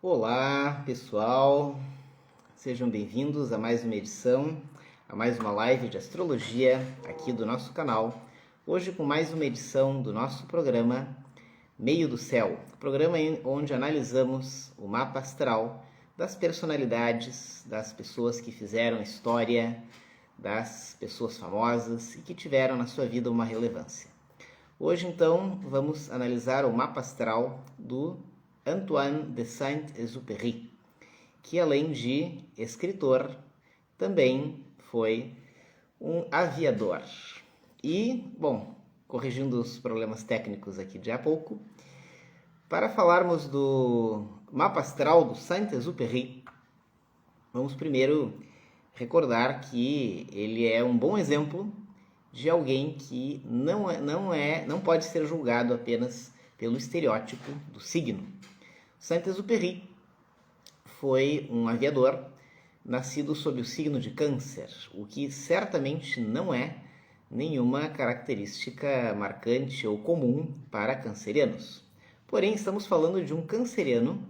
Olá, pessoal. Sejam bem-vindos a mais uma edição, a mais uma live de astrologia aqui do nosso canal. Hoje com mais uma edição do nosso programa Meio do Céu, programa onde analisamos o mapa astral das personalidades, das pessoas que fizeram história, das pessoas famosas e que tiveram na sua vida uma relevância. Hoje, então, vamos analisar o mapa astral do Antoine de Saint-Exupéry, que além de escritor, também foi um aviador. E, bom, corrigindo os problemas técnicos aqui de há pouco, para falarmos do mapa astral do Saint-Exupéry, vamos primeiro recordar que ele é um bom exemplo de alguém que não pode ser julgado apenas pelo estereótipo do signo. Saint-Exupéry foi um aviador nascido sob o signo de Câncer, o que certamente não é nenhuma característica marcante ou comum para cancerianos. Porém, estamos falando de um canceriano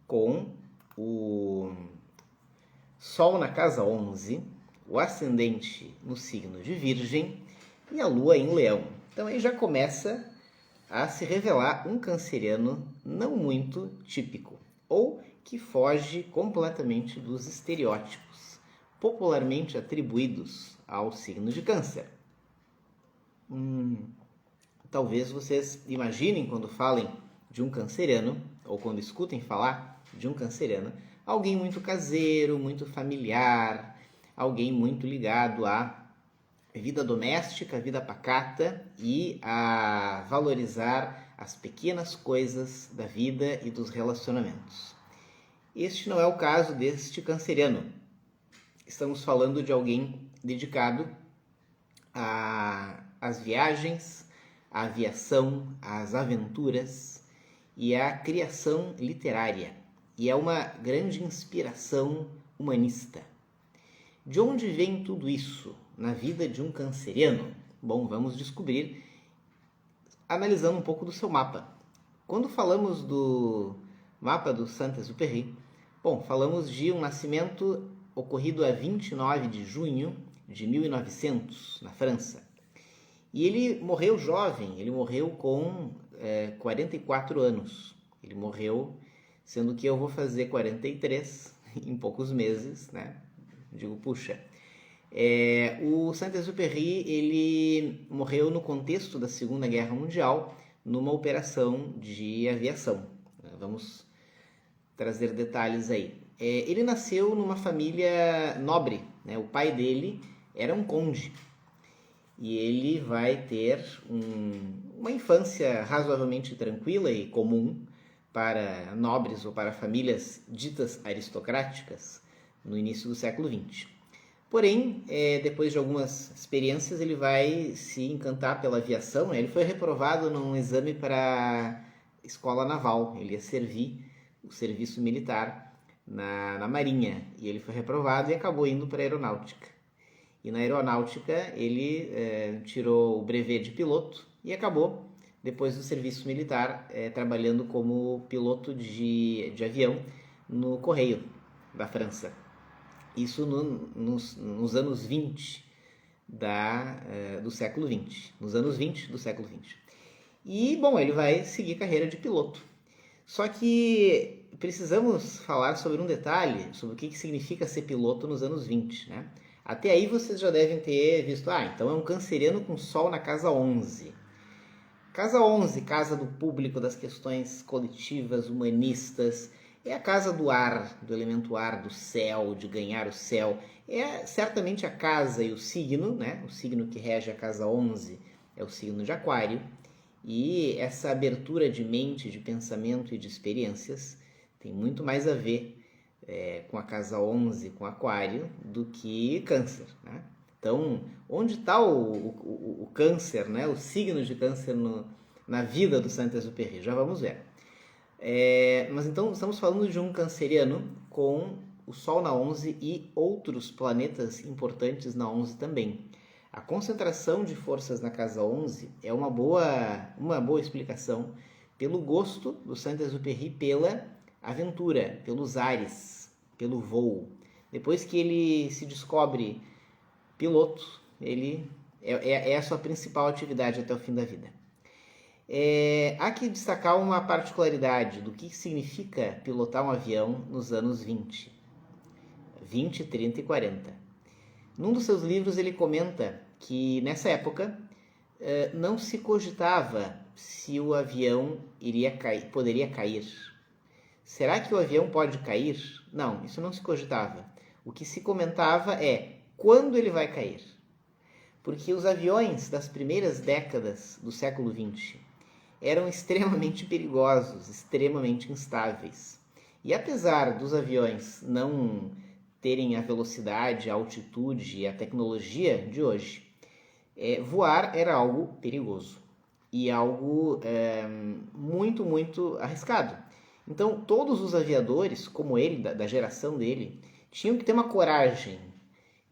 com o Sol na casa 11, o ascendente no signo de Virgem e a Lua em Leão. Então aí já começa a se revelar um canceriano não muito típico, ou que foge completamente dos estereótipos popularmente atribuídos ao signo de Câncer. Talvez vocês imaginem quando falem de um canceriano, ou quando escutem falar de um canceriano, alguém muito caseiro, muito familiar, alguém muito ligado à vida doméstica, vida pacata e a valorizar as pequenas coisas da vida e dos relacionamentos. Este não é o caso deste canceriano. Estamos falando de alguém dedicado às viagens, à aviação, às aventuras e à criação literária. E é uma grande inspiração humanista. De onde vem tudo isso na vida de um canceriano? Bom, vamos descobrir analisando um pouco do seu mapa. Quando falamos do mapa do Saint-Exupéry, falamos de um nascimento ocorrido a 29 de junho de 1900, na França. E ele morreu jovem, ele morreu com 44 anos. Ele morreu, sendo que eu vou fazer 43 em poucos meses, né? Digo, puxa. O Saint-Exupéry, ele morreu no contexto da Segunda Guerra Mundial, numa operação de aviação. Vamos trazer detalhes aí. Ele nasceu numa família nobre, né? O pai dele era um conde. E ele vai ter uma infância razoavelmente tranquila e comum para nobres ou para famílias ditas aristocráticas no início do século XX. Porém, depois de algumas experiências, ele vai se encantar pela aviação, né? Ele foi reprovado num exame para escola naval, ele ia servir o serviço militar na Marinha, e ele foi reprovado e acabou indo para a aeronáutica. E na aeronáutica ele tirou o brevet de piloto e acabou, depois do serviço militar, trabalhando como piloto de avião no Correio da França. Isso nos anos 20 do século XX. Nos anos 20 do século XX. E, bom, ele vai seguir carreira de piloto. Só que precisamos falar sobre um detalhe, sobre o que significa ser piloto nos anos 20, né? Até aí vocês já devem ter visto, então é um canceriano com Sol na casa 11. Casa 11, casa do público, das questões coletivas, humanistas, é a casa do ar, do elemento ar, do céu, de ganhar o céu. É certamente a casa e o signo, né? O signo que rege a casa 11 é o signo de Aquário. E essa abertura de mente, de pensamento e de experiências tem muito mais a ver com a casa 11, com Aquário, do que Câncer, né? Então, onde está o Câncer, né? O signo de Câncer na vida do Saint-Exupéry? Já vamos ver. Mas então estamos falando de um canceriano com o Sol na 11 e outros planetas importantes na 11 também. A concentração de forças na casa 11 é uma boa explicação pelo gosto do Saint-Exupéry pela aventura pelos ares, pelo voo. Depois que ele se descobre piloto, ele é a sua principal atividade até o fim da vida. Há que destacar uma particularidade do que significa pilotar um avião nos anos 20, 30 e 40. Num dos seus livros ele comenta que nessa época não se cogitava se o avião poderia cair. Será que o avião pode cair? Não, isso não se cogitava. O que se comentava é quando ele vai cair. Porque os aviões das primeiras décadas do século XX eram extremamente perigosos, extremamente instáveis. E apesar dos aviões não terem a velocidade, a altitude e a tecnologia de hoje, voar era algo perigoso e algo muito, muito arriscado. Então, todos os aviadores, como ele, da geração dele, tinham que ter uma coragem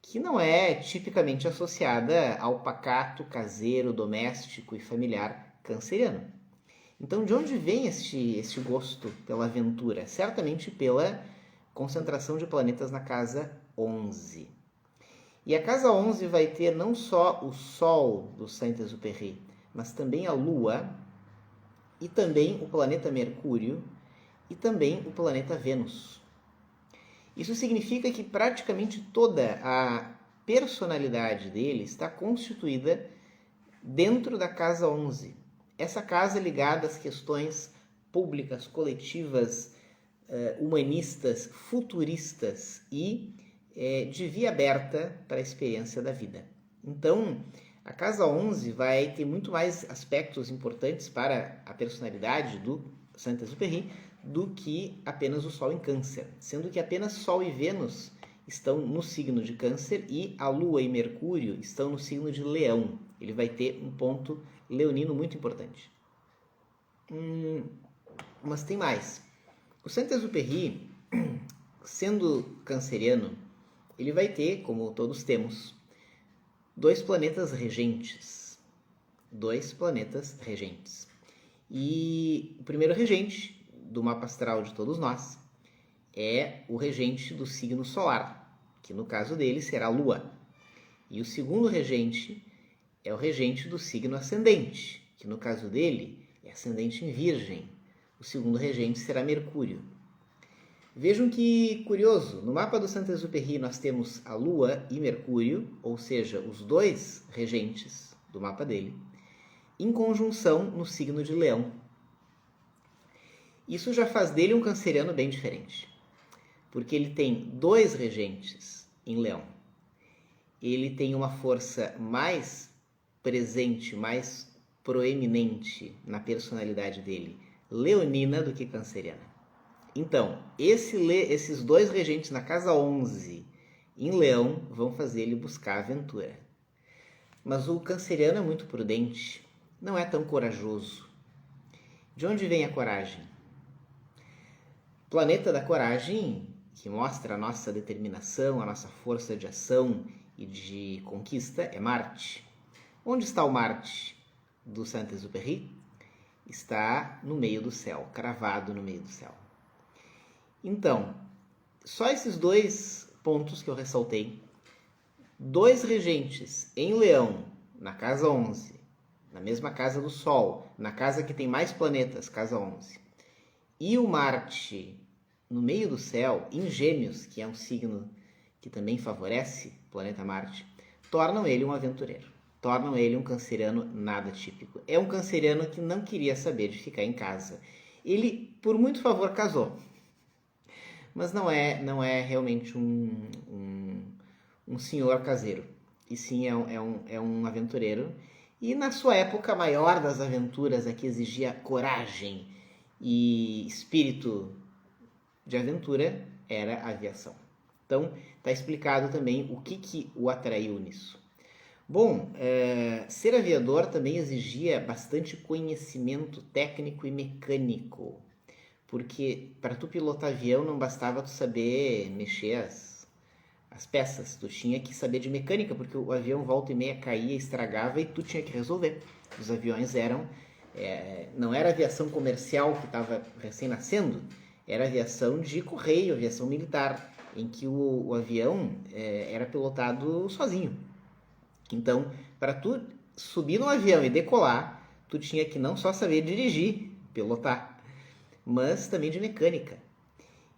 que não é tipicamente associada ao pacato, caseiro, doméstico e familiar canceriano. Então, de onde vem este gosto pela aventura? Certamente pela concentração de planetas na casa 11. E a casa 11 vai ter não só o Sol do Saint-Exupéry, mas também a Lua, e também o planeta Mercúrio, e também o planeta Vênus. Isso significa que praticamente toda a personalidade dele está constituída dentro da casa 11. Essa casa é ligada às questões públicas, coletivas, humanistas, futuristas e de via aberta para a experiência da vida. Então, a casa 11 vai ter muito mais aspectos importantes para a personalidade do Saint-Exupéry do que apenas o Sol em Câncer, sendo que apenas Sol e Vênus estão no signo de Câncer e a Lua e Mercúrio estão no signo de Leão. Ele vai ter um ponto leonino muito importante. Mas tem mais. O Saint-Exupéry, sendo canceriano, ele vai ter, como todos temos, dois planetas regentes. E o primeiro regente do mapa astral de todos nós é o regente do signo solar, que no caso dele será a Lua. E o segundo regente é o regente do signo ascendente, que no caso dele é ascendente em Virgem. O segundo regente será Mercúrio. Vejam que curioso, no mapa do Saint-Exupéry nós temos a Lua e Mercúrio, ou seja, os dois regentes do mapa dele, em conjunção no signo de Leão. Isso já faz dele um canceriano bem diferente, porque ele tem dois regentes em Leão. Ele tem uma força mais presente, mais proeminente na personalidade dele, leonina, do que canceriana. Então, esses dois regentes na casa 11 em Leão vão fazer ele buscar aventura. Mas o canceriano é muito prudente, não é tão corajoso. De onde vem a coragem? O planeta da coragem, que mostra a nossa determinação, a nossa força de ação e de conquista, é Marte. Onde está o Marte do Saint-Exupéry? Está no meio do céu, cravado no meio do céu. Então, só esses dois pontos que eu ressaltei, dois regentes em Leão, na casa 11, na mesma casa do Sol, na casa que tem mais planetas, casa 11, e o Marte no meio do céu, em Gêmeos, que é um signo que também favorece o planeta Marte, tornam ele um aventureiro, tornam ele um canceriano nada típico. É um canceriano que não queria saber de ficar em casa. Ele, por muito favor, casou. Mas não é realmente um senhor caseiro, e sim é um aventureiro. E na sua época, a maior das aventuras, a que exigia coragem e espírito de aventura, era a aviação. Então, está explicado também o que o atraiu nisso. Bom, ser aviador também exigia bastante conhecimento técnico e mecânico. Porque para tu pilotar avião não bastava tu saber mexer as peças, tu tinha que saber de mecânica, porque o avião volta e meia caía, estragava e tu tinha que resolver. Os aviões não era aviação comercial que estava recém-nascendo, era aviação de correio, aviação militar, em que o avião era pilotado sozinho. Então, para tu subir no avião e decolar, tu tinha que não só saber dirigir, pilotar, mas também de mecânica.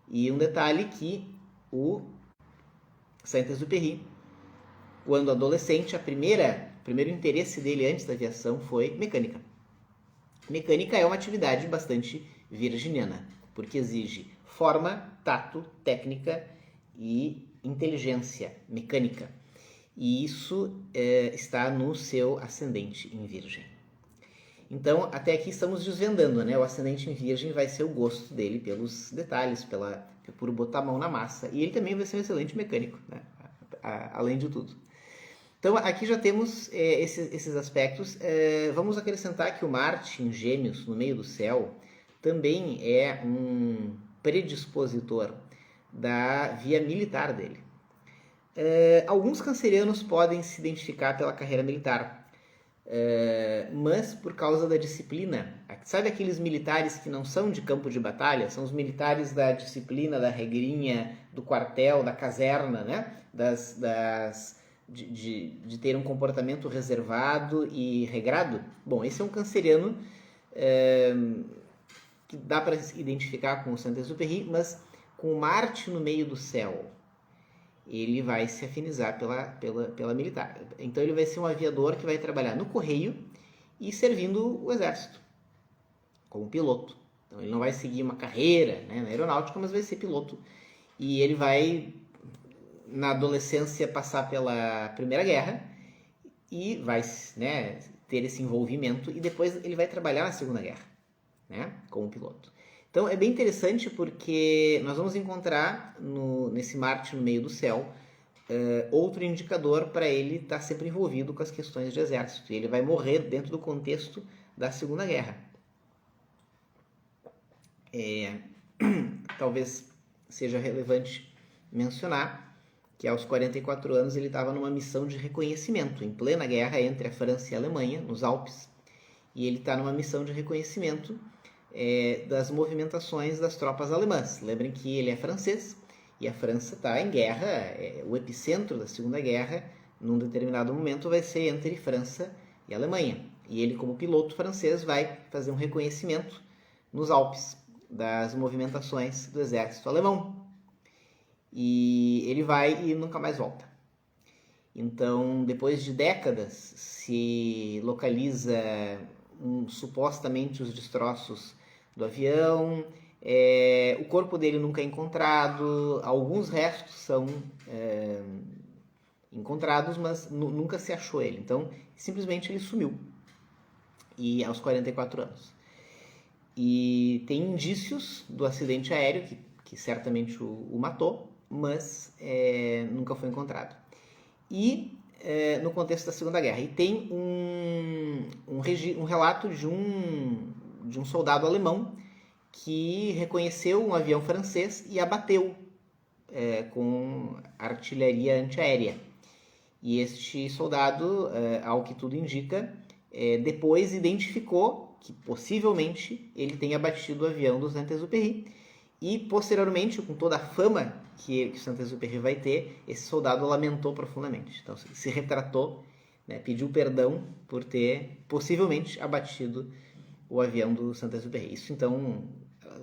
E um detalhe que o Saint-Exupéry, quando adolescente, o primeiro interesse dele antes da aviação foi mecânica. Mecânica é uma atividade bastante virginiana, porque exige forma, tato, técnica e inteligência mecânica. E isso está no seu ascendente em Virgem. Então, até aqui estamos desvendando, né? O ascendente em Virgem vai ser o gosto dele pelos detalhes, por botar a mão na massa. E ele também vai ser um excelente mecânico, né? Além de tudo. Então, aqui já temos esses aspectos. Vamos acrescentar que o Marte em Gêmeos, no meio do céu, também é um predispositor da via militar dele. Alguns cancerianos podem se identificar pela carreira militar, mas por causa da disciplina. Sabe aqueles militares que não são de campo de batalha? São os militares da disciplina, da regrinha, do quartel, da caserna, né? De ter um comportamento reservado e regrado. Bom, esse é um canceriano que dá para identificar com o Saint-Exupéry, mas com Marte no meio do céu, ele vai se afinizar pela militar. Então ele vai ser um aviador que vai trabalhar no correio e servindo o exército, como piloto. Então ele não vai seguir uma carreira, né, na aeronáutica, mas vai ser piloto. E ele vai, na adolescência, passar pela Primeira Guerra e vai, né, ter esse envolvimento, e depois ele vai trabalhar na Segunda Guerra, né, como piloto. Então é bem interessante porque nós vamos encontrar nesse Marte no meio do céu outro indicador para ele estar sempre envolvido com as questões de exército. E ele vai morrer dentro do contexto da Segunda Guerra. Talvez seja relevante mencionar que aos 44 anos ele estava numa missão de reconhecimento, em plena guerra entre a França e a Alemanha, nos Alpes. E ele está numa missão de reconhecimento das movimentações das tropas alemãs. Lembrem que ele é francês e a França está em guerra, o epicentro da Segunda Guerra, num determinado momento, vai ser entre França e Alemanha. E ele, como piloto francês, vai fazer um reconhecimento nos Alpes das movimentações do exército alemão. E ele vai e nunca mais volta. Então, depois de décadas, se localiza supostamente os destroços do avião, o corpo dele nunca é encontrado, alguns restos são encontrados, mas nunca se achou ele. Então, simplesmente ele sumiu, e aos 44 anos. E tem indícios do acidente aéreo que certamente o matou, mas nunca foi encontrado. E no contexto da Segunda Guerra. E tem um relato de um soldado alemão que reconheceu um avião francês e abateu com artilharia antiaérea. E este soldado, ao que tudo indica, depois identificou que possivelmente ele tenha abatido o avião do Saint-Exupéry. E posteriormente, com toda a fama que o Saint-Exupéry vai ter, esse soldado lamentou profundamente. Então, se retratou, né, pediu perdão por ter possivelmente abatido o avião do Saint-Exupéry. Isso, então,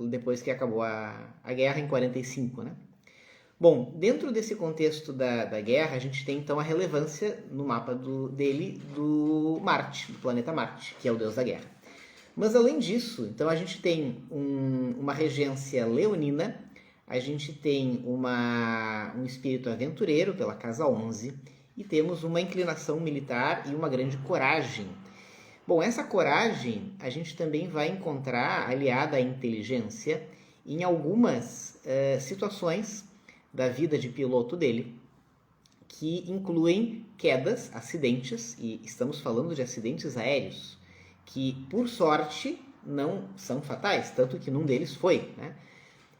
depois que acabou a guerra, em 45, né? Bom, dentro desse contexto da guerra, a gente tem, então, a relevância no mapa dele do Marte, do planeta Marte, que é o deus da guerra. Mas, além disso, então, a gente tem uma regência leonina, a gente tem um espírito aventureiro pela casa 11, e temos uma inclinação militar e uma grande coragem. Bom, essa coragem a gente também vai encontrar aliada à inteligência em algumas situações da vida de piloto dele, que incluem quedas, acidentes, e estamos falando de acidentes aéreos, que, por sorte, não são fatais, tanto que num deles foi, né?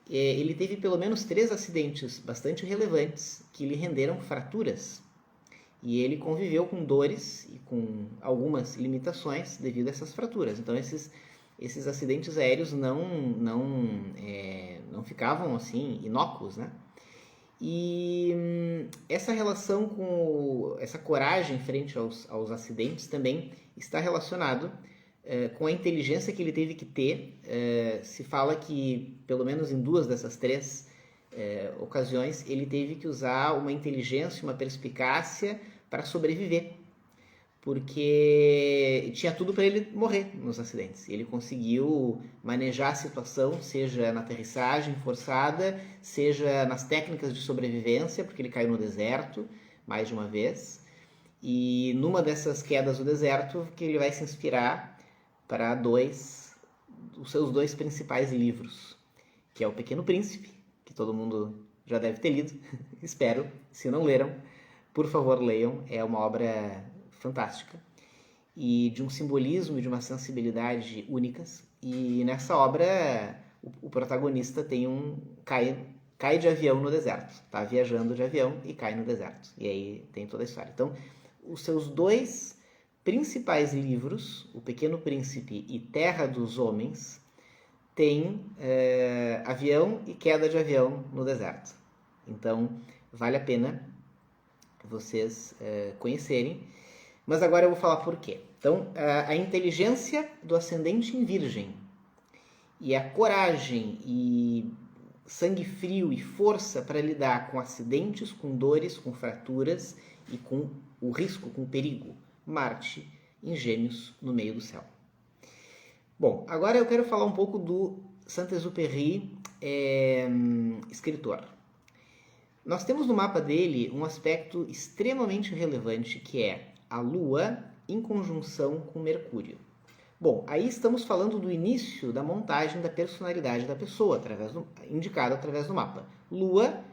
Ele teve pelo menos 3 acidentes bastante relevantes que lhe renderam fraturas. E ele conviveu com dores e com algumas limitações devido a essas fraturas. Então, esses esses acidentes aéreos não ficavam assim inócuos, né? E essa relação essa coragem frente aos acidentes também está relacionado com a inteligência que ele teve que ter. Se fala que, pelo menos em 2 dessas 3 ocasiões, ele teve que usar uma inteligência, uma perspicácia para sobreviver, porque tinha tudo para ele morrer nos acidentes. Ele conseguiu manejar a situação, seja na aterrissagem forçada, seja nas técnicas de sobrevivência, porque ele caiu no deserto mais de uma vez. E numa dessas quedas do deserto que ele vai se inspirar para os seus 2 principais livros, que é O Pequeno Príncipe, que todo mundo já deve ter lido, espero. Se não leram, por favor, leiam. É uma obra fantástica e de um simbolismo e de uma sensibilidade únicas. E nessa obra o protagonista cai de avião no deserto, está viajando de avião e cai no deserto, e aí tem toda a história. Então, os seus 2 principais livros, O Pequeno Príncipe e Terra dos Homens, têm avião e queda de avião no deserto. Então, vale a pena vocês conhecerem. Mas agora eu vou falar por quê. Então, a inteligência do ascendente em Virgem e a coragem e sangue frio e força para lidar com acidentes, com dores, com fraturas e com o risco, com o perigo. Marte em Gêmeos no meio do céu. Bom, agora eu quero falar um pouco do Saint-Exupéry, escritor. Nós temos no mapa dele um aspecto extremamente relevante, que é a Lua em conjunção com Mercúrio. Bom, aí estamos falando do início da montagem da personalidade da pessoa, indicado através do mapa. Lua,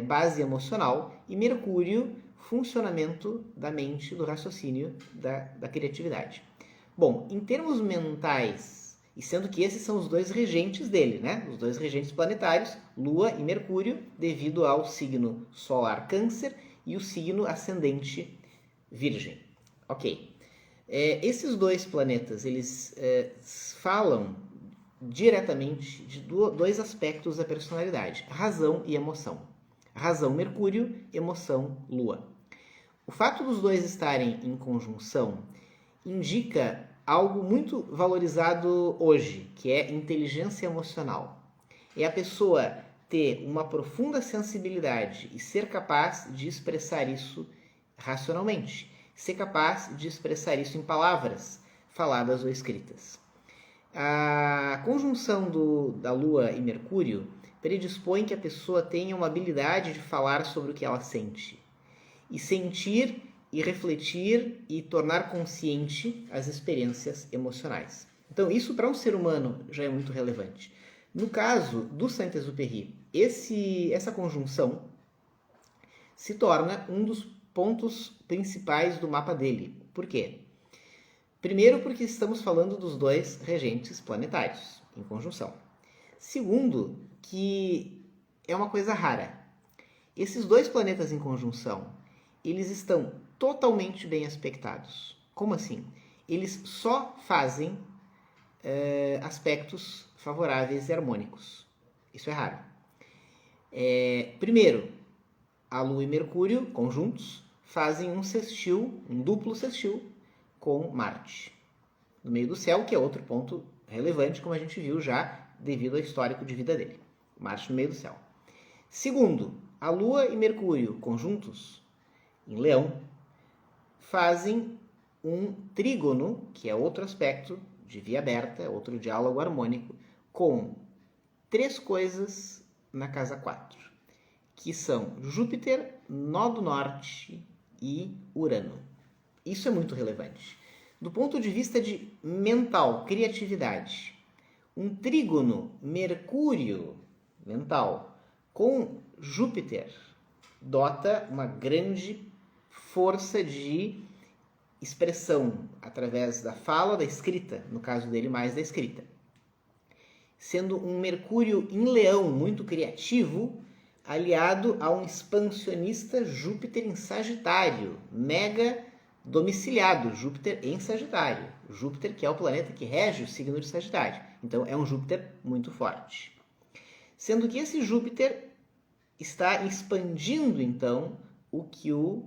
base emocional, e Mercúrio, funcionamento da mente, do raciocínio, da criatividade. Bom, em termos mentais, e sendo que esses são os 2 regentes dele, né? Os 2 regentes planetários, Lua e Mercúrio, devido ao signo solar Câncer e o signo ascendente Virgem. Ok. Esses 2 planetas, eles falam diretamente de 2 aspectos da personalidade, razão e emoção. Razão, Mercúrio, emoção, Lua. O fato dos 2 estarem em conjunção indica algo muito valorizado hoje, que é inteligência emocional. É a pessoa ter uma profunda sensibilidade e ser capaz de expressar isso racionalmente, ser capaz de expressar isso em palavras faladas ou escritas. A conjunção da Lua e Mercúrio predispõe que a pessoa tenha uma habilidade de falar sobre o que ela sente, e sentir e refletir e tornar consciente as experiências emocionais. Então, isso para um ser humano já é muito relevante. No caso do Saint-Exupéry, essa conjunção se torna um dos pontos principais do mapa dele. Por quê? Primeiro, porque estamos falando dos 2 regentes planetários em conjunção. Segundo, que é uma coisa rara. Esses 2 planetas em conjunção, eles estão totalmente bem aspectados. Como assim? Eles só fazem aspectos favoráveis e harmônicos. Isso é raro. Primeiro, a Lua e Mercúrio, conjuntos, fazem um duplo sextil com Marte no meio do céu, que é outro ponto relevante, como a gente viu já, devido ao histórico de vida dele. Marte no meio do céu. Segundo, a Lua e Mercúrio, conjuntos, em Leão, fazem um trígono, que é outro aspecto de via aberta, outro diálogo harmônico, com 3 coisas na casa 4, que são Júpiter, Nó do Norte e Urano. Isso é muito relevante. Do ponto de vista de mental, criatividade, um trígono Mercúrio mental com Júpiter dota uma grande força de expressão através da fala, da escrita, no caso dele mais da escrita. Sendo um Mercúrio em Leão muito criativo, aliado a um expansionista Júpiter em Sagitário, mega domiciliado, Júpiter em Sagitário. Júpiter que é o planeta que rege o signo de Sagitário. Então é um Júpiter muito forte. Sendo que esse Júpiter está expandindo, então, o que o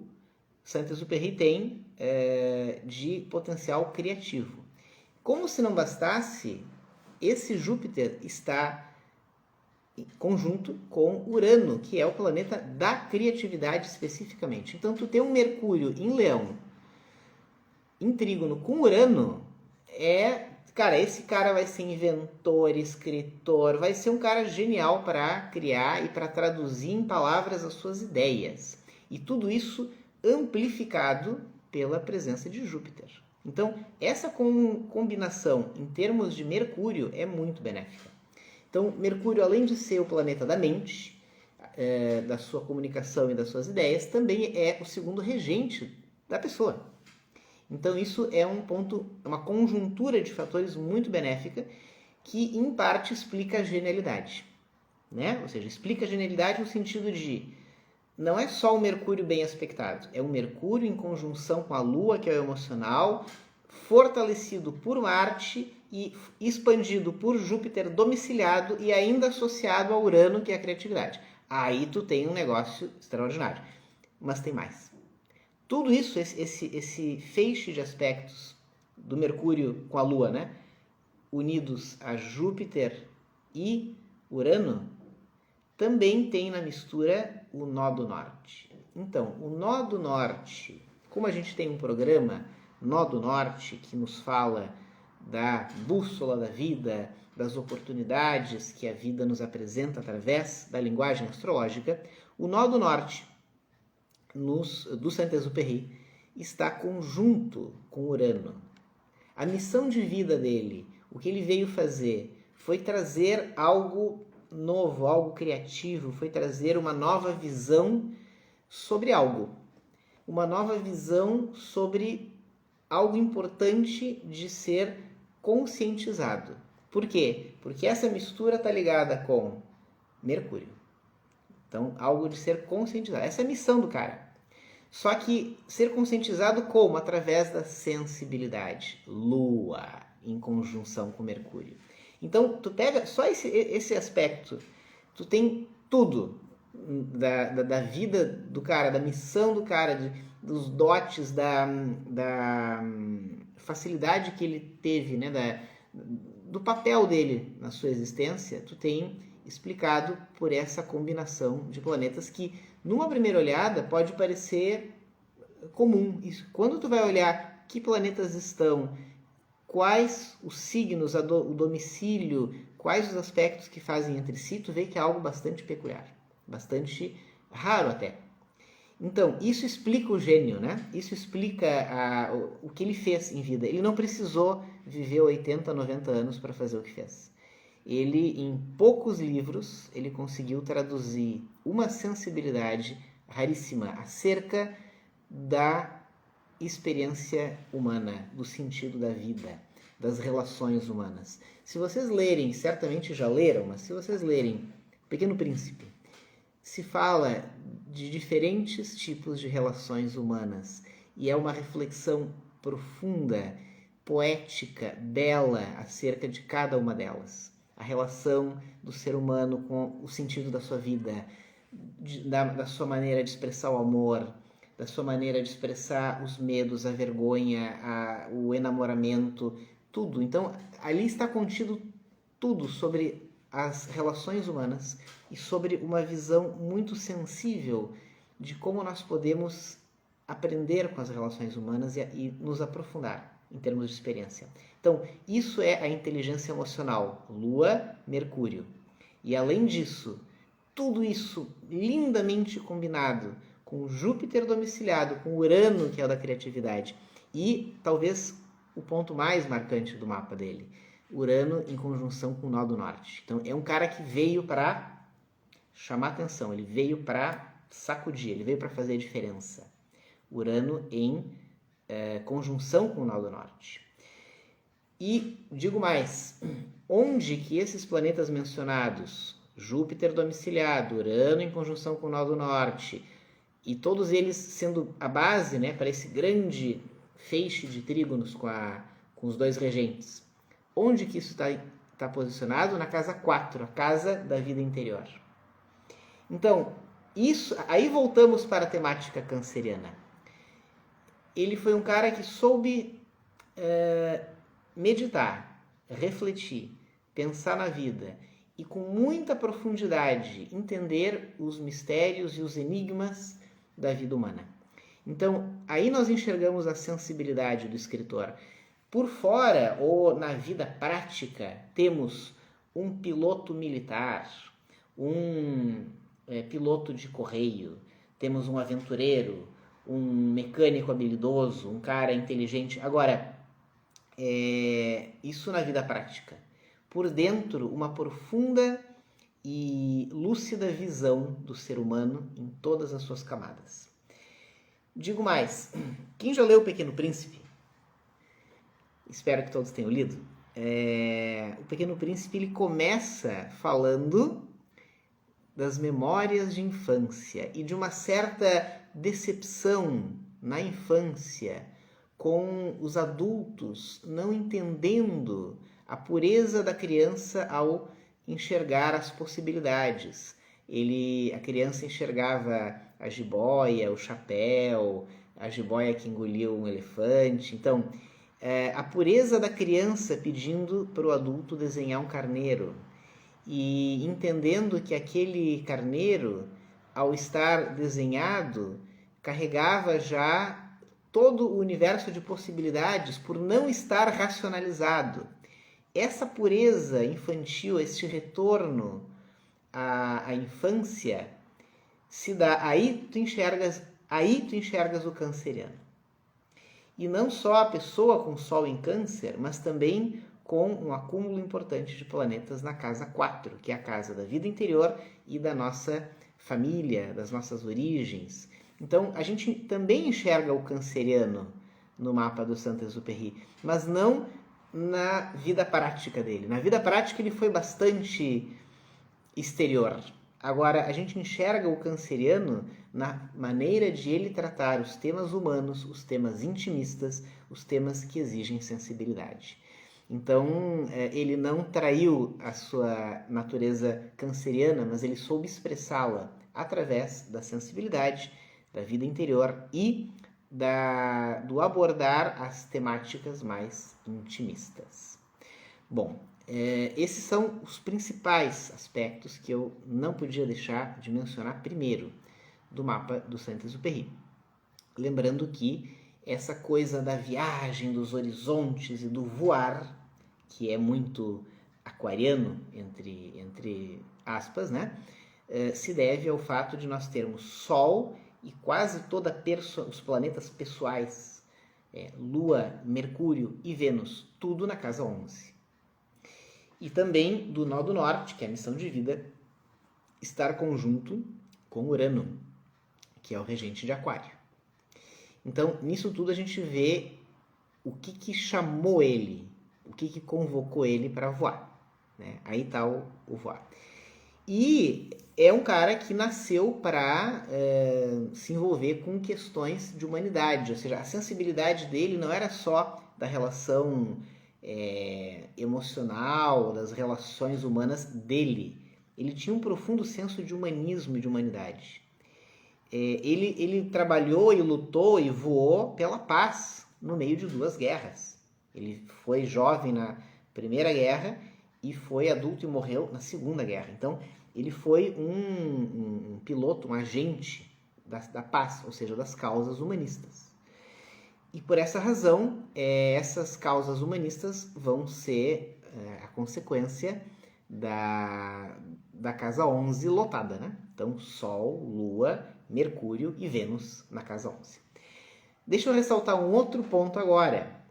Saint-Exupéry tem de potencial criativo. Como se não bastasse, esse Júpiter está em conjunto com Urano, que é o planeta da criatividade especificamente. Então, tu ter um Mercúrio em Leão, em trígono com Urano, cara, esse cara vai ser inventor, escritor, vai ser um cara genial para criar e para traduzir em palavras as suas ideias. E tudo isso amplificado pela presença de Júpiter. Então, essa combinação em termos de Mercúrio é muito benéfica. Então, Mercúrio, além de ser o planeta da mente, da sua comunicação e das suas ideias, também é o segundo regente da pessoa. Então, isso é um ponto, uma conjuntura de fatores muito benéfica que, em parte, explica a genialidade. Né? Ou seja, explica a genialidade no sentido de não é só o Mercúrio bem aspectado, é um Mercúrio em conjunção com a Lua, que é o emocional, fortalecido por Marte e expandido por Júpiter domiciliado e ainda associado a Urano, que é a criatividade. Aí tu tem um negócio extraordinário. Mas tem mais. Tudo isso, esse feixe de aspectos do Mercúrio com a Lua, né, unidos a Júpiter e Urano, também tem na mistura o nó do norte. Então, o nó do norte, como a gente tem um programa, Nó do Norte, que nos fala da bússola da vida, das oportunidades que a vida nos apresenta através da linguagem astrológica, o Nó do Norte do Saint-Exupéry está conjunto com Urano. A missão de vida dele, o que ele veio fazer, foi trazer algo novo, algo criativo, foi trazer uma nova visão sobre algo. Uma nova visão sobre algo importante de ser conscientizado. Por quê? Porque essa mistura está ligada com Mercúrio. Então, algo de ser conscientizado. Essa é a missão do cara. Só que ser conscientizado como? Através da sensibilidade. Lua em conjunção com Mercúrio. Então, tu pega só esse aspecto, tu tem tudo da vida do cara, da missão do cara, dos dotes, da facilidade que ele teve, né, do papel dele na sua existência, tu tem explicado por essa combinação de planetas que, numa primeira olhada, pode parecer comum. Isso, quando tu vai olhar que planetas estão, quais os signos, o domicílio, quais os aspectos que fazem entre si, tu vê que é algo bastante peculiar, bastante raro até. Então, isso explica o gênio, né? Isso explica o que ele fez em vida. Ele não precisou viver 80, 90 anos para fazer o que fez. Ele, em poucos livros, ele conseguiu traduzir uma sensibilidade raríssima acerca da experiência humana, do sentido da vida, das relações humanas. Se vocês lerem, certamente já leram, mas se vocês lerem Pequeno Príncipe, se fala de diferentes tipos de relações humanas e é uma reflexão profunda, poética, bela acerca de cada uma delas. A relação do ser humano com o sentido da sua vida, da sua maneira de expressar o amor, da sua maneira de expressar os medos, a vergonha, o enamoramento, tudo. Então, ali está contido tudo sobre as relações humanas e sobre uma visão muito sensível de como nós podemos aprender com as relações humanas e nos aprofundar em termos de experiência. Então, isso é a inteligência emocional, Lua, Mercúrio. E além disso, tudo isso lindamente combinado com Júpiter domiciliado, com Urano, que é o da criatividade, e talvez o ponto mais marcante do mapa dele, Urano em conjunção com o Nó do Norte. Então, é um cara que veio para chamar atenção, ele veio para sacudir, ele veio para fazer a diferença. Urano em conjunção com o Nó do Norte. E, digo mais, onde que esses planetas mencionados, Júpiter domiciliado, Urano em conjunção com o Nó do Norte, e todos eles sendo a base, né, para esse grande feixe de trígonos com os dois regentes. Onde que isso está posicionado? Na casa 4, a casa da vida interior. Então, aí voltamos para a temática canceriana. Ele foi um cara que soube meditar, refletir, pensar na vida e com muita profundidade entender os mistérios e os enigmas da vida humana. Então, aí nós enxergamos a sensibilidade do escritor. Por fora, ou na vida prática, temos um piloto militar, um piloto de correio, temos um aventureiro, um mecânico habilidoso, um cara inteligente. Agora, isso na vida prática. Por dentro, uma profunda e lúcida visão do ser humano em todas as suas camadas. Digo mais, quem já leu O Pequeno Príncipe? Espero que todos tenham lido. O Pequeno Príncipe ele começa falando das memórias de infância e de uma certa decepção na infância com os adultos não entendendo a pureza da criança ao enxergar as possibilidades. A criança enxergava a jiboia, o chapéu, a jiboia que engoliu um elefante. Então, a pureza da criança pedindo para o adulto desenhar um carneiro e entendendo que aquele carneiro, ao estar desenhado, carregava já todo o universo de possibilidades por não estar racionalizado. Essa pureza infantil, este retorno à infância, se dá. Aí tu enxergas o canceriano. E não só a pessoa com Sol em Câncer, mas também com um acúmulo importante de planetas na casa 4, que é a casa da vida interior e da nossa família, das nossas origens. Então, a gente também enxerga o canceriano no mapa do Saint-Exupéry, mas não na vida prática dele. Na vida prática ele foi bastante exterior. Agora, a gente enxerga o canceriano na maneira de ele tratar os temas humanos, os temas intimistas, os temas que exigem sensibilidade. Então, ele não traiu a sua natureza canceriana, mas ele soube expressá-la através da sensibilidade, da vida interior e do abordar as temáticas mais intimistas. Bom, esses são os principais aspectos que eu não podia deixar de mencionar primeiro do mapa do Saint-Exupéry. Lembrando que essa coisa da viagem, dos horizontes e do voar, que é muito aquariano, entre aspas, né? Se deve ao fato de nós termos Sol e quase todos os planetas pessoais, Lua, Mercúrio e Vênus, tudo na casa 11. E também do nó do norte, que é a missão de vida, estar conjunto com Urano, que é o regente de Aquário. Então, nisso tudo a gente vê o que chamou ele, o que convocou ele para voar. Né? Aí está o voar. E é um cara que nasceu para se envolver com questões de humanidade, ou seja, a sensibilidade dele não era só da relação emocional, das relações humanas dele. Ele tinha um profundo senso de humanismo e de humanidade. Ele trabalhou e lutou e voou pela paz no meio de 2 guerras. Ele foi jovem na Primeira Guerra e foi adulto e morreu na Segunda Guerra. Então, ele foi um piloto, um agente da paz, ou seja, das causas humanistas. E por essa razão, essas causas humanistas vão ser a consequência da casa 11 lotada, né? Então, Sol, Lua, Mercúrio e Vênus na casa 11. Deixa eu ressaltar um outro ponto agora.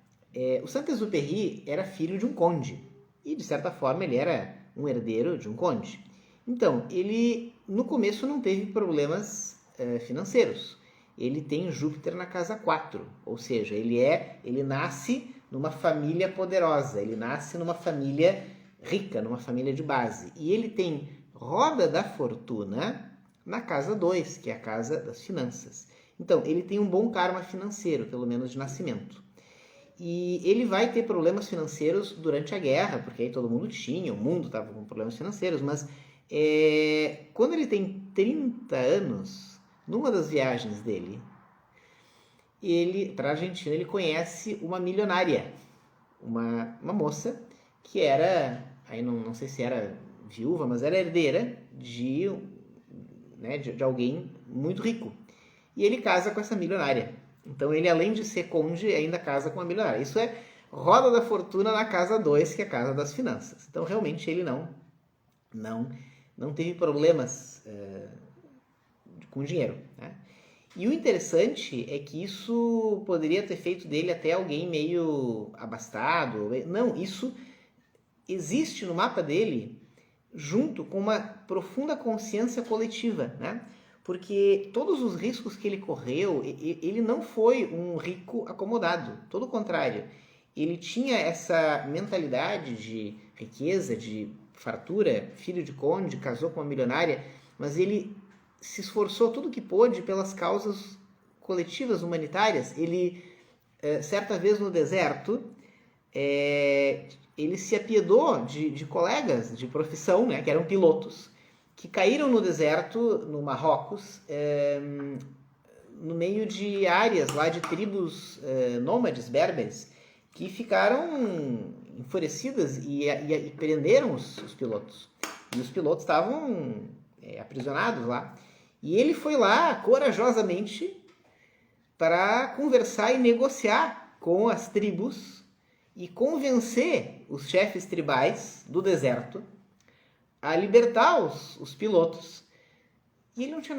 O Saint-Exupéry era filho de um conde e, de certa forma, ele era um herdeiro de um conde. Então, ele, no começo, não teve problemas financeiros. Ele tem Júpiter na casa 4, ou seja, ele nasce numa família poderosa, ele nasce numa família rica, numa família de base. E ele tem roda da fortuna na casa 2, que é a casa das finanças. Então, ele tem um bom karma financeiro, pelo menos de nascimento. E ele vai ter problemas financeiros durante a guerra, porque aí todo mundo tinha, o mundo estava com problemas financeiros, mas quando ele tem 30 anos, numa das viagens dele, para a Argentina, ele conhece uma milionária, uma moça que era, aí não sei se era viúva, mas era herdeira de alguém muito rico. E ele casa com essa milionária. Então ele, além de ser conde, ainda casa com uma milionária. Isso é roda da fortuna na casa 2, que é a casa das finanças. Então realmente ele não teve problemas com dinheiro, né? E o interessante é que isso poderia ter feito dele até alguém meio abastado. Não, isso existe no mapa dele junto com uma profunda consciência coletiva, né? Porque todos os riscos que ele correu, ele não foi um rico acomodado. Todo o contrário. Ele tinha essa mentalidade de riqueza, de fartura, filho de conde, casou com uma milionária, mas ele se esforçou tudo que pôde pelas causas coletivas humanitárias. Ele, certa vez no deserto, ele se apiedou de colegas de profissão, né, que eram pilotos, que caíram no deserto, no Marrocos, no meio de áreas lá de tribos nômades berberes, que ficaram enfurecidas e prenderam os pilotos. E os pilotos estavam aprisionados lá. E ele foi lá corajosamente para conversar e negociar com as tribos e convencer os chefes tribais do deserto a libertar os pilotos. E ele não tinha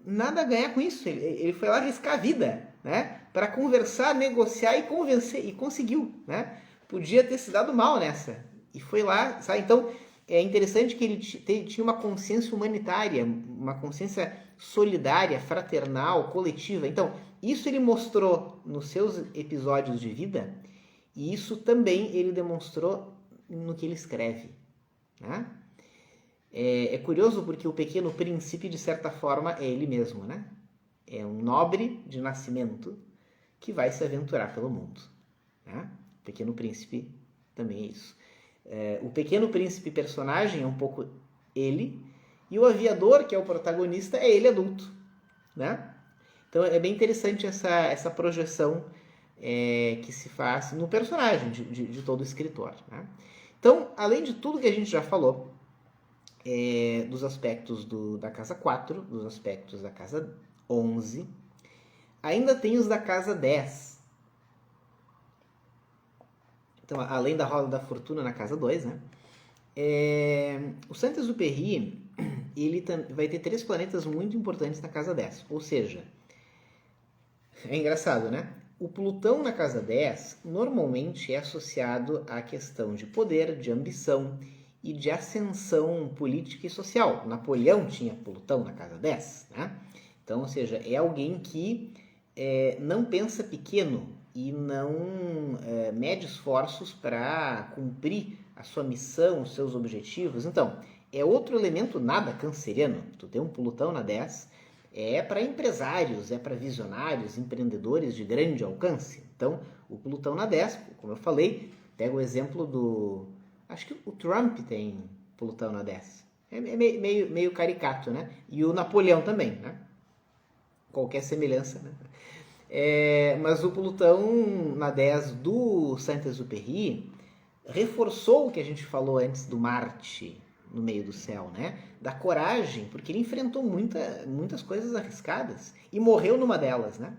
nada a ganhar com isso. Ele foi lá arriscar a vida, né, para conversar, negociar e convencer, e conseguiu, né? Podia ter se dado mal nessa. E foi lá, sabe? Então, é interessante que ele tinha uma consciência humanitária, uma consciência solidária, fraternal, coletiva. Então, isso ele mostrou nos seus episódios de vida, e isso também ele demonstrou no que ele escreve, né? É curioso porque o Pequeno Príncipe, de certa forma, é ele mesmo, né? É um nobre de nascimento que vai se aventurar pelo mundo, né? O Pequeno Príncipe também é isso. O Pequeno Príncipe personagem é um pouco ele, e o aviador, que é o protagonista, é ele adulto, né? Então é bem interessante essa projeção que se faz no personagem de todo escritor, né? Então, além de tudo que a gente já falou, dos aspectos da casa 4, dos aspectos da casa 11, ainda tem os da casa 10. Então, além da roda da fortuna na casa 2, né? O Saint-Exupéry, ele vai ter 3 planetas muito importantes na casa 10. Ou seja, é engraçado, né? O Plutão na casa 10 normalmente é associado à questão de poder, de ambição e de ascensão política e social. Napoleão tinha Plutão na casa 10, né? Então, ou seja, é alguém que não pensa pequeno e não mede esforços para cumprir a sua missão, os seus objetivos. Então, é outro elemento nada canceriano. Tu tem um Plutão na 10, é para empresários, é para visionários, empreendedores de grande alcance. Então, o Plutão na 10, como eu falei, pega o exemplo do... Acho que o Trump tem Plutão na 10. É meio caricato, né? E o Napoleão também, né? Qualquer semelhança, né? Mas o Plutão na 10 do Saint-Exupéry reforçou o que a gente falou antes do Marte no meio do céu, né? Da coragem, porque ele enfrentou muitas coisas arriscadas e morreu numa delas, né?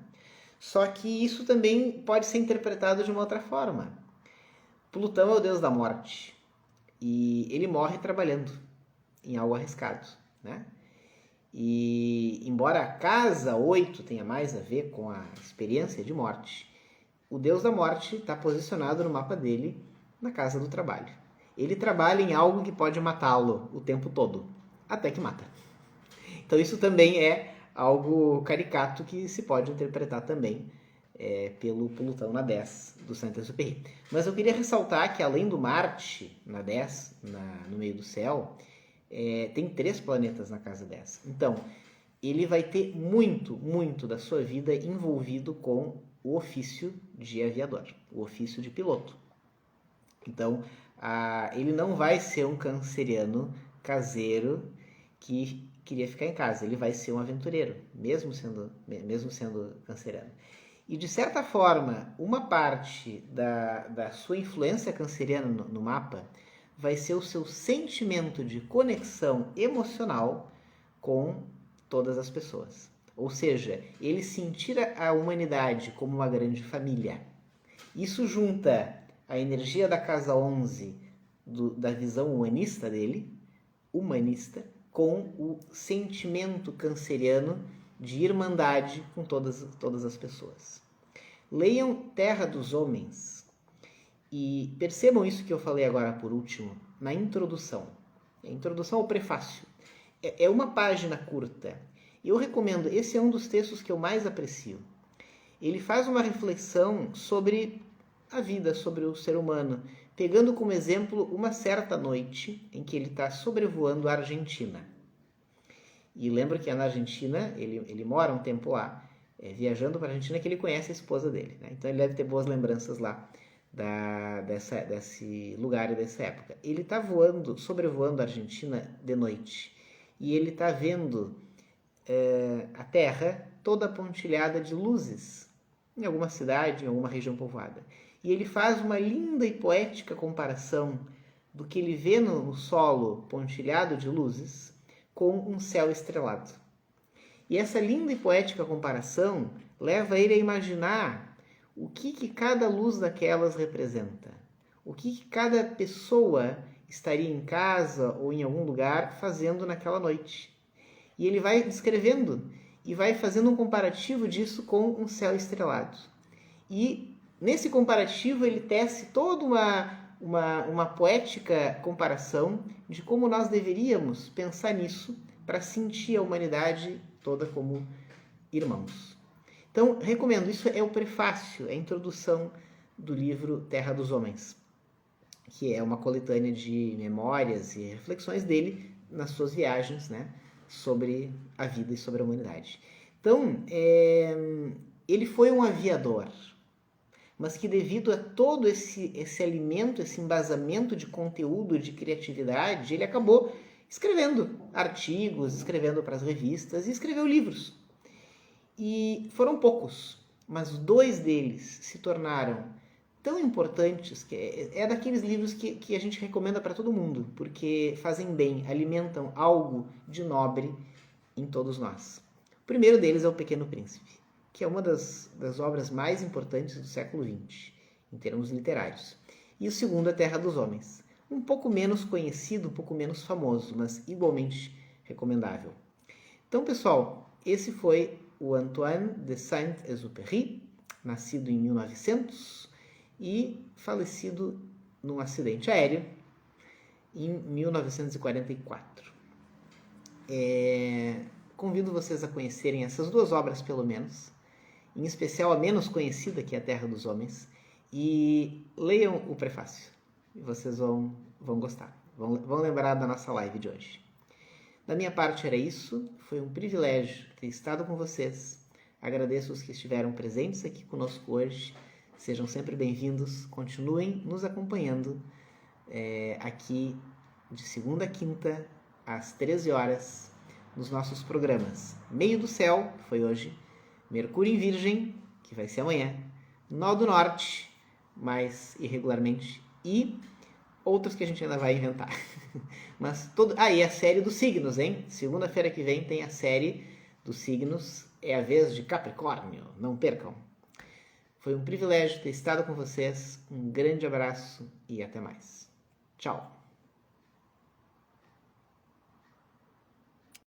Só que isso também pode ser interpretado de uma outra forma. Plutão é o deus da morte e ele morre trabalhando em algo arriscado, né? E embora a casa 8 tenha mais a ver com a experiência de morte, o deus da morte está posicionado no mapa dele na casa do trabalho. Ele trabalha em algo que pode matá-lo o tempo todo, até que mata. Então isso também é algo caricato que se pode interpretar também pelo Plutão na 10 do Saint-Exupéry. Mas eu queria ressaltar que além do Marte na 10, no meio do céu, tem 3 planetas na casa 10. Então, ele vai ter muito da sua vida envolvido com o ofício de aviador, o ofício de piloto. Então, ele não vai ser um canceriano caseiro que queria ficar em casa, ele vai ser um aventureiro, mesmo sendo canceriano. E, de certa forma, uma parte da sua influência canceriana no mapa vai ser o seu sentimento de conexão emocional com todas as pessoas. Ou seja, ele sentir a humanidade como uma grande família. Isso junta a energia da casa 11, da visão humanista dele, com o sentimento canceriano de irmandade com todas as pessoas. Leiam Terra dos Homens e percebam isso que eu falei agora por último, na introdução. A introdução ao prefácio. É uma página curta. Eu recomendo, esse é um dos textos que eu mais aprecio. Ele faz uma reflexão sobre a vida, sobre o ser humano, pegando como exemplo uma certa noite em que ele está sobrevoando a Argentina. E lembra que na Argentina, ele mora um tempo lá, viajando para a Argentina, que ele conhece a esposa dele. Né? Então ele deve ter boas lembranças lá desse lugar e dessa época. Ele está sobrevoando a Argentina de noite. E ele está vendo a terra toda pontilhada de luzes, em alguma cidade, em alguma região povoada. E ele faz uma linda e poética comparação do que ele vê no solo pontilhado de luzes com um céu estrelado. E essa linda e poética comparação leva ele a imaginar o que cada luz daquelas representa. O que cada pessoa estaria em casa ou em algum lugar fazendo naquela noite. E ele vai descrevendo e vai fazendo um comparativo disso com um céu estrelado. E nesse comparativo ele tece toda uma poética comparação de como nós deveríamos pensar nisso para sentir a humanidade toda como irmãos. Então, recomendo, isso é o prefácio, é a introdução do livro Terra dos Homens, que é uma coletânea de memórias e reflexões dele nas suas viagens, né, sobre a vida e sobre a humanidade. Então, ele foi um aviador, mas que devido a todo esse alimento, esse embasamento de conteúdo, de criatividade, ele acabou escrevendo artigos, escrevendo para as revistas e escreveu livros. E foram poucos, mas 2 deles se tornaram tão importantes que é daqueles livros que a gente recomenda para todo mundo, porque fazem bem, alimentam algo de nobre em todos nós. O primeiro deles é O Pequeno Príncipe, que é uma das obras mais importantes do século XX, em termos literários. E o segundo é Terra dos Homens, um pouco menos conhecido, um pouco menos famoso, mas igualmente recomendável. Então, pessoal, esse foi o Antoine de Saint-Exupéry, nascido em 1900 e falecido num acidente aéreo em 1944. Convido vocês a conhecerem essas 2 obras, pelo menos, em especial a menos conhecida, que é a Terra dos Homens, e leiam o prefácio. E vocês vão gostar, vão lembrar da nossa live de hoje. Da minha parte era isso, foi um privilégio ter estado com vocês. Agradeço os que estiveram presentes aqui conosco hoje. Sejam sempre bem-vindos, continuem nos acompanhando aqui de segunda a quinta, às 13 horas, nos nossos programas Meio do Céu, que foi hoje, Mercúrio em Virgem, que vai ser amanhã, Nó do Norte, mais irregularmente, e outros que a gente ainda vai inventar. Mas e a série dos signos, hein? Segunda-feira que vem tem a série dos signos, é a vez de Capricórnio, não percam. Foi um privilégio ter estado com vocês, um grande abraço e até mais. Tchau!